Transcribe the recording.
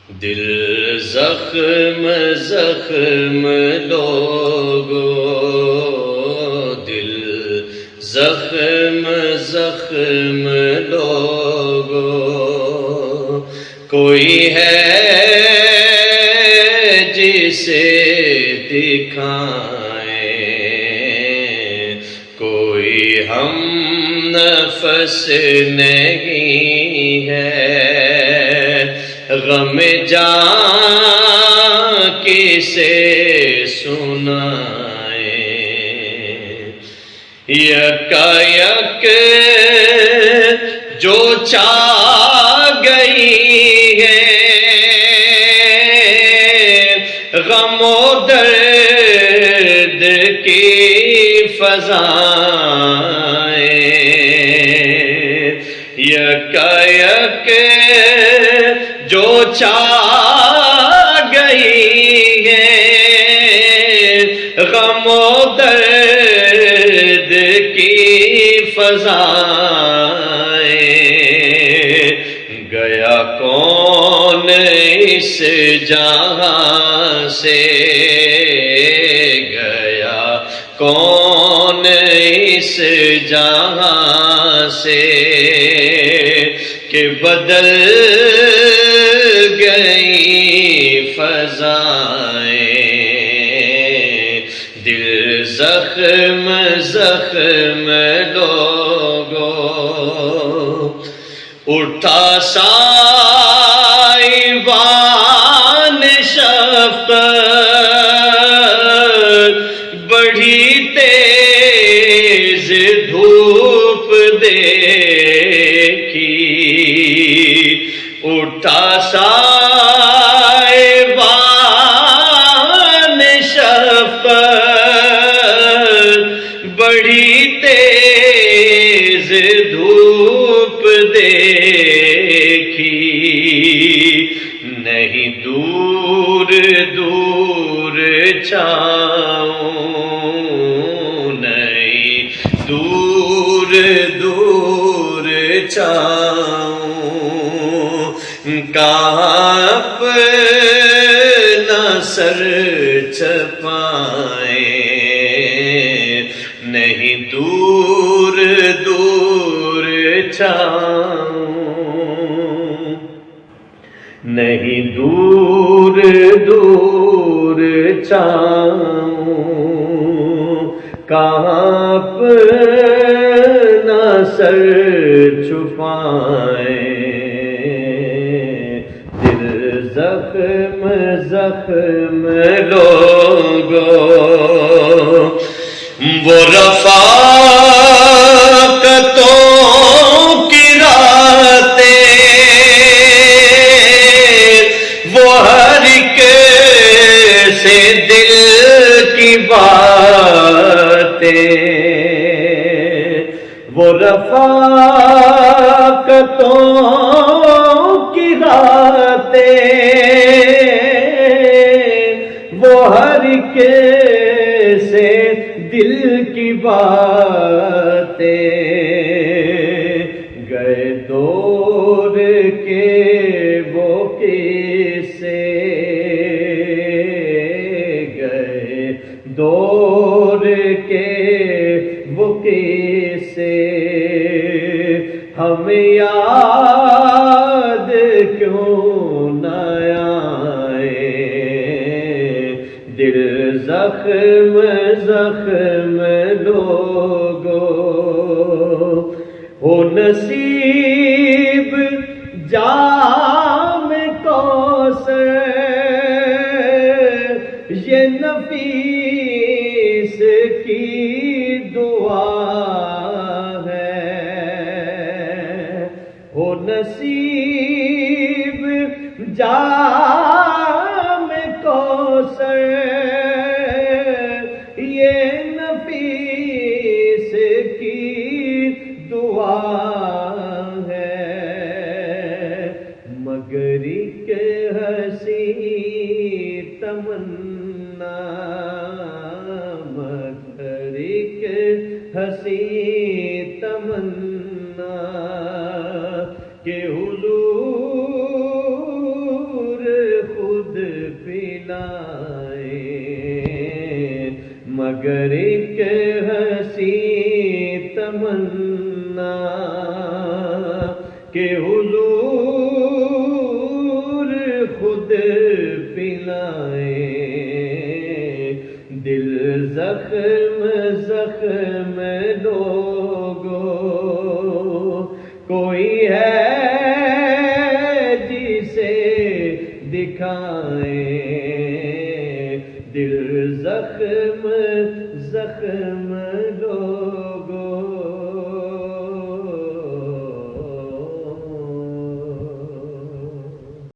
دل زخم زخم لوگو، دل زخم زخم لوگو، کوئی ہے جسے دکھائیں، کوئی ہم نفس نہیں ہے، غم جان کسے سنائیں، یکا یک جو چاہ گئی ہے، غم و درد کی فضائیں، یکا یک جو چاہ گئی ہے، غم و درد کی فضائیں، گیا کون اس جہاں سے، گیا کون اس جہاں سے، کہ بدل گئی فضائیں، دل زخم زخم لوگو، اٹھا سائبان شفقت، بڑھی تیز دھوپ دیکھی، اٹھا سائبان شفقت، بڑی تیز دھوپ دیکھی، نہیں دور دور چھاؤں، نہیں دور دور چھاؤں، کہاں اپنا سر چھپائیں، نہیں دور دور چھاؤں، نہیں دور دور چھاؤں، کہاں اپنا سر چھپائیں، دل زخم زخم لوگو، وہ رفاقتوں کی راتیں، وہ ہر ایک سے دل کی باتیں، وہ رفاقتوں کی راتیں، وہ ہر ایک سے دل کی باتیں، گئے دور کے وہ قصے، گئے دور کے وہ قصے، ہمیں یاد کیوں نہ آئے، دل زخم زخم لوگو، ہو نصیب جام کوثر، یہ نفیس کی دعا ہے، ہو نصیب جام کوثر، یہ نفیس کی دعا ہے، مگر ایک ہنسی تمنا، مگر ایک ہنسی تمنا، کہ حضور پلائے، مگر ایک ہنسی تمنا کہ حضور خود پلائے، دل زخم زخم لوگو کوئی ہے جسے دکھائے، دل زخم زخم لوگو